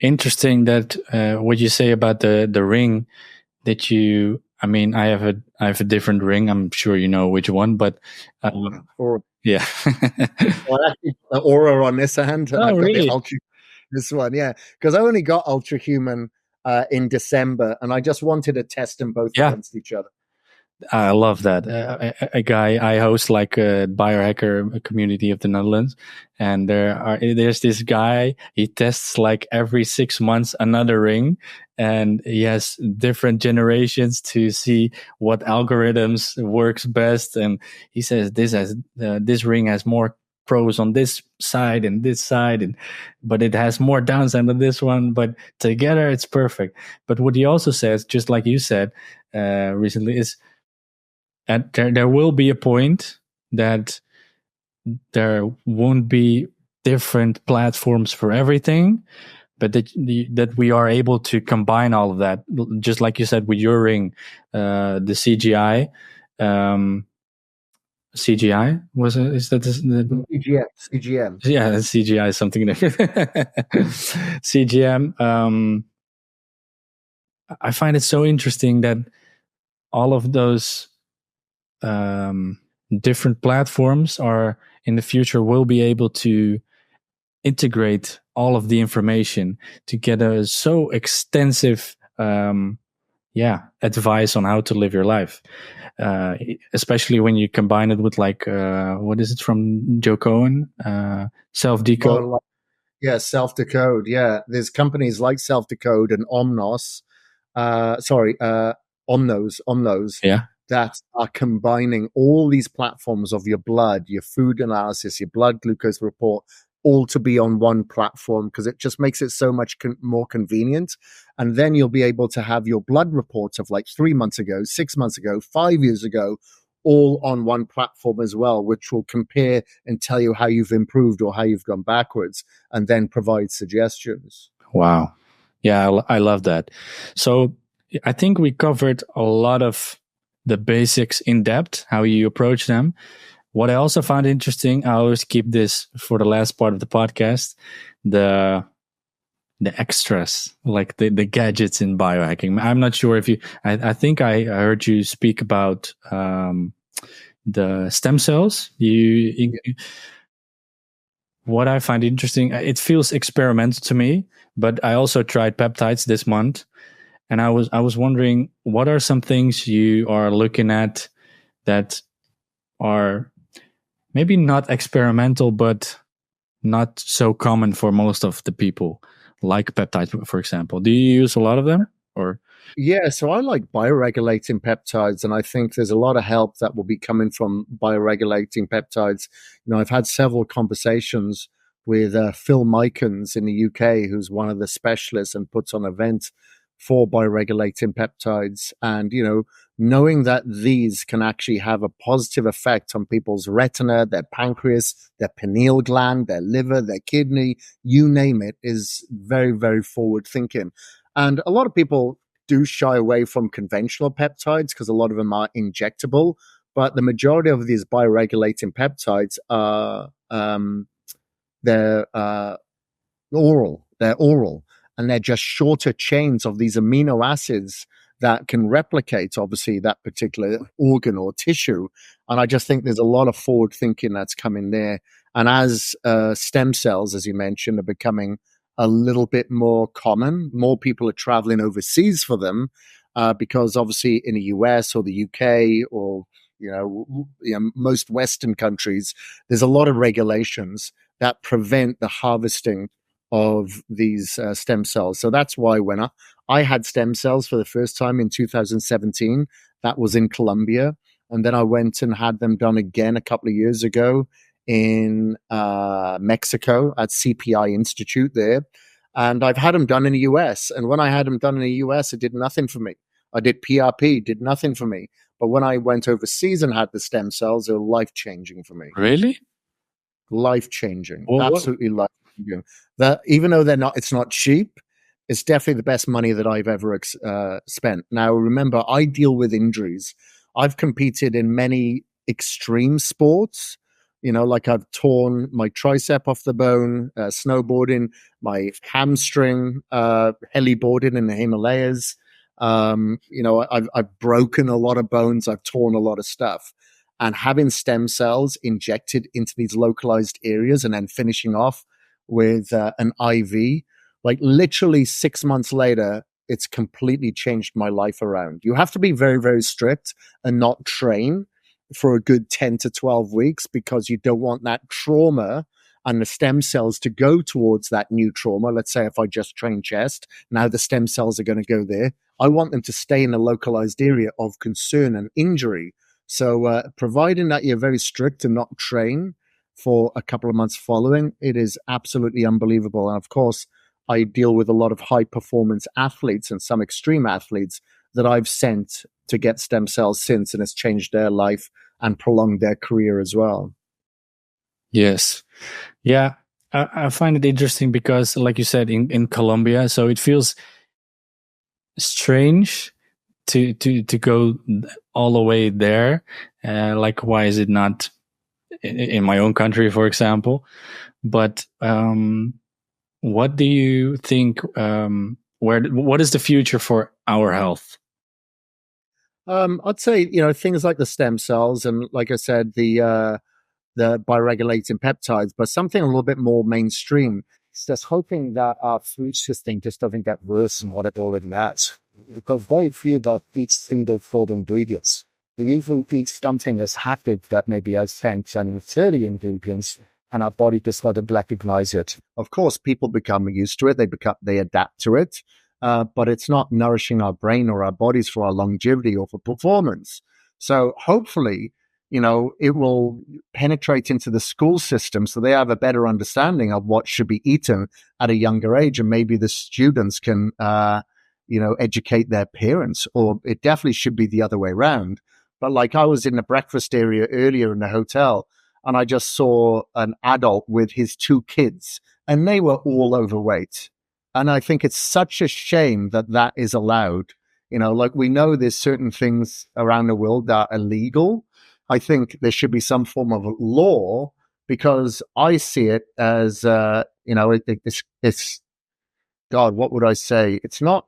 Interesting that what you say about the ring that you, I mean, I have a different ring. I'm sure you know which one, but yeah. Well, actually, Aura on this hand. Oh, I've got really? the Ultra, this one, yeah. Because I only got Ultra Human in December, and I just wanted to test them both against each other. I love that. A guy, I host like a biohacker community of the Netherlands, and there's this guy, he tests like every 6 months another ring, and he has different generations to see what algorithms works best. And he says this ring has more pros on this side and this side, but it has more downside on this one, but together it's perfect. But what he also says, just like you said recently, is and there will be a point that there won't be different platforms for everything, but that we are able to combine all of that, just like you said with your ring, the CGI. CGI was it? Is that the CGM? Yeah, CGI is something different. CGM. I find it so interesting that all of those different platforms are in the future will be able to integrate all of the information to get a so extensive advice on how to live your life, especially when you combine it with like what is it from Joe Cohen, self-decode. Yeah, self-decode. Yeah, there's companies like self-decode and Omnos that are combining all these platforms of your blood, your food analysis, your blood glucose report, all to be on one platform, because it just makes it so much more convenient. And then you'll be able to have your blood reports of like 3 months ago, 6 months ago, 5 years ago, all on one platform as well, which will compare and tell you how you've improved or how you've gone backwards, and then provide suggestions. Wow. Yeah, I love that. So I think we covered a lot of the basics in depth, how you approach them. What I also found interesting, I always keep this for the last part of the podcast, the extras, like the gadgets in biohacking. I'm not sure if I think I heard you speak about the stem cells. What I find interesting, it feels experimental to me, but I also tried peptides this month. And I was wondering, what are some things you are looking at that are maybe not experimental, but not so common for most of the people, like peptides, for example. Do you use a lot of them, or? Yeah, so I like bioregulating peptides, and I think there's a lot of help that will be coming from bioregulating peptides. I've had several conversations with Phil Mykins in the UK, who's one of the specialists and puts on events for bioregulating peptides. And, knowing that these can actually have a positive effect on people's retina, their pancreas, their pineal gland, their liver, their kidney, you name it, is very, very forward thinking. And a lot of people do shy away from conventional peptides because a lot of them are injectable, but the majority of these bioregulating peptides are they're oral. They're oral, and they're just shorter chains of these amino acids that can replicate, obviously, that particular organ or tissue. And I just think there's a lot of forward thinking that's coming there. And as stem cells, as you mentioned, are becoming a little bit more common, more people are traveling overseas for them because obviously in the US or the UK or most Western countries, there's a lot of regulations that prevent the harvesting of these stem cells. So that's why when I had stem cells for the first time in 2017, that was in Colombia. And then I went and had them done again a couple of years ago in Mexico at CPI Institute there. And I've had them done in the US. And when I had them done in the US, it did nothing for me. I did PRP, did nothing for me. But when I went overseas and had the stem cells, they were life-changing for me. Really? Life-changing. Absolutely life-changing. That, even though it's not cheap, it's definitely the best money that I've ever spent. Now, remember, I deal with injuries. I've competed in many extreme sports. Like I've torn my tricep off the bone, snowboarding, my hamstring, heliboarding in the Himalayas. I've broken a lot of bones. I've torn a lot of stuff. And having stem cells injected into these localized areas and then finishing off with an IV, like literally 6 months later, it's completely changed my life around. You have to be very, very strict and not train for a good 10 to 12 weeks because you don't want that trauma and the stem cells to go towards that new trauma. Let's say if I just train chest, now the stem cells are going to go there. I want them to stay in a localized area of concern and injury. So providing that you're very strict and not train for a couple of months following, it is absolutely unbelievable. And of course, I deal with a lot of high performance athletes and some extreme athletes that I've sent to get stem cells since, and it's changed their life and prolonged their career as well. Yes. Yeah. I find it interesting because, like you said, in Colombia, so it feels strange to go all the way there. Like, why is it not in my own country, for example? But what do you think? What is the future for our health? I'd say things like the stem cells and, like I said, the bioregulating peptides, but something a little bit more mainstream. It's just hoping that our food system just doesn't get worse than what it already has. Because very few that eat single food ingredients. We usually eat something as happy that maybe has 10 and 30 ingredients, and our body just doesn't recognize it. Of course, people become used to it. They adapt to it. But it's not nourishing our brain or our bodies for our longevity or for performance. So hopefully, it will penetrate into the school system so they have a better understanding of what should be eaten at a younger age. And maybe the students can, educate their parents, or it definitely should be the other way around. But like I was in the breakfast area earlier in the hotel, and I just saw an adult with his 2 kids, and they were all overweight. And I think it's such a shame that is allowed. Like we know there's certain things around the world that are illegal. I think there should be some form of law, because I see it as, it's God, what would I say? It's not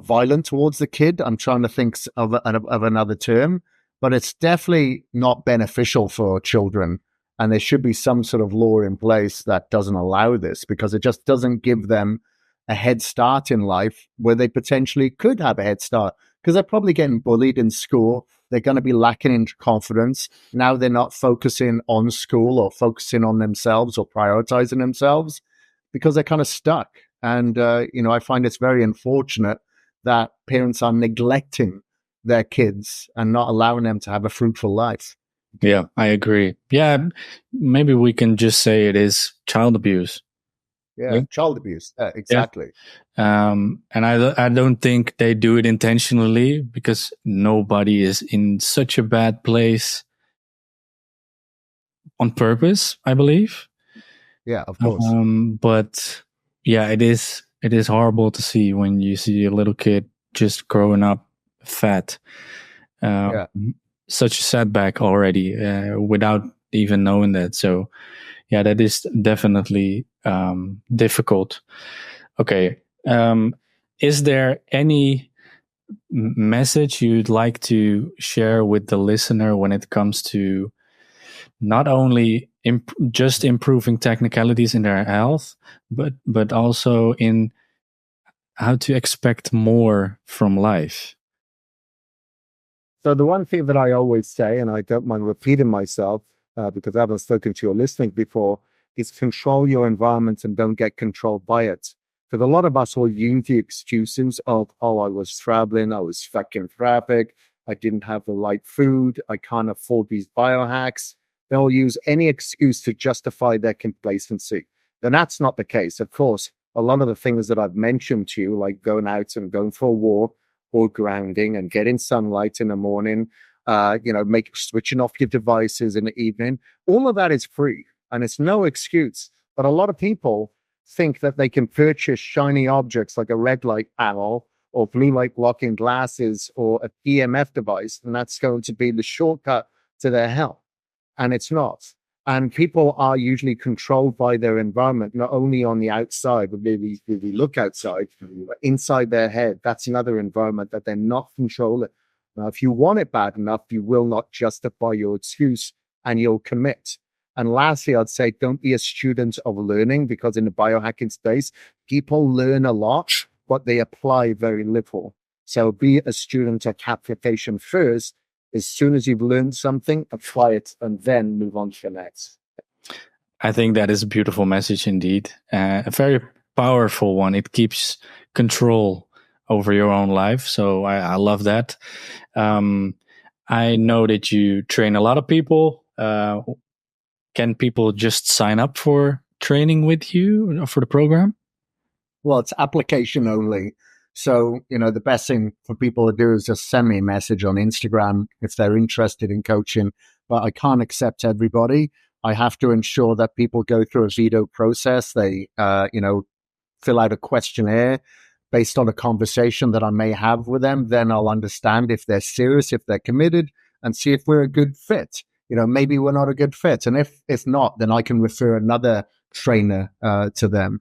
violent towards the kid. I'm trying to think of another term, but it's definitely not beneficial for children. And there should be some sort of law in place that doesn't allow this, because it just doesn't give them a head start in life where they potentially could have a head start, because they're probably getting bullied in school. they're going to be lacking in confidence. Now they're not focusing on school or focusing on themselves or prioritizing themselves because they're kind of stuck. And, I find it's very unfortunate that parents are neglecting their kids and not allowing them to have a fruitful life. Yeah, I agree. Yeah, maybe we can just say it is child abuse. Yeah, child abuse. Exactly. Yeah. And I don't think they do it intentionally, because nobody is in such a bad place on purpose, I believe. Yeah, of course. But yeah, it is horrible to see when you see a little kid just growing up fat. Such a setback already, without even knowing that. So yeah, that is definitely difficult. Okay. Is there any message you'd like to share with the listener when it comes to not only just improving technicalities in their health, but also in how to expect more from life? So the one thing that I always say, and I don't mind repeating myself because I haven't spoken to your listening before, is control your environment and don't get controlled by it. Because a lot of us will use the excuses of, oh, I was traveling, I was stuck in traffic, I didn't have the right food, I can't afford these biohacks. They'll use any excuse to justify their complacency. And that's not the case. Of course, a lot of the things that I've mentioned to you, like going out and going for a walk, or grounding and getting sunlight in the morning, switching off your devices in the evening. All of that is free and it's no excuse. But a lot of people think that they can purchase shiny objects like a red light panel or blue light blocking glasses or a EMF device, and that's going to be the shortcut to their health. And it's not. And people are usually controlled by their environment, not only on the outside, but maybe if we look outside, but inside their head. That's another environment that they're not controlling. Now, if you want it bad enough, you will not justify your excuse and you'll commit. And lastly, I'd say don't be a student of learning, because in the biohacking space, people learn a lot, but they apply very little. So be a student of application first. As soon as you've learned something, apply it and then move on to the next. I think that is a beautiful message indeed. A very powerful one. It keeps control over your own life. So I love that. I know that you train a lot of people. Can people just sign up for training with you for the program? Well, it's application only. So, the best thing for people to do is just send me a message on Instagram if they're interested in coaching. But I can't accept everybody. I have to ensure that people go through a veto process. They, fill out a questionnaire based on a conversation that I may have with them. Then I'll understand if they're serious, if they're committed, and see if we're a good fit. Maybe we're not a good fit. And if not, then I can refer another trainer to them.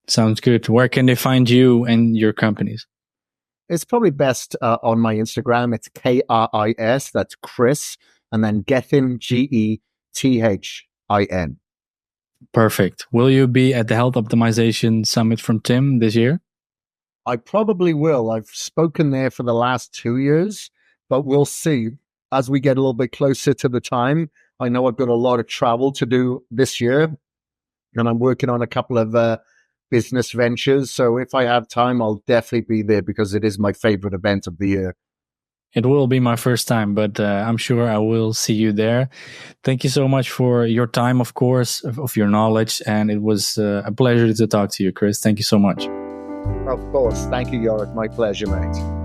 Sounds good. Where can they find you and your companies? It's probably best on my Instagram. It's Kris, that's Kris, and then Gethin, Gethin. Perfect. Will you be at the Health Optimization Summit from Tim this year? I probably will. I've spoken there for the last 2 years, but we'll see as we get a little bit closer to the time. I know I've got a lot of travel to do this year, and I'm working on a couple of business ventures. So if I have time, I'll definitely be there because it is my favorite event of the year. It will be my first time, but I'm sure I will see you there. Thank you so much for your time, of course, of your knowledge. And it was a pleasure to talk to you, Kris. Thank you so much. Of course. Thank you, Yorick. My pleasure, mate.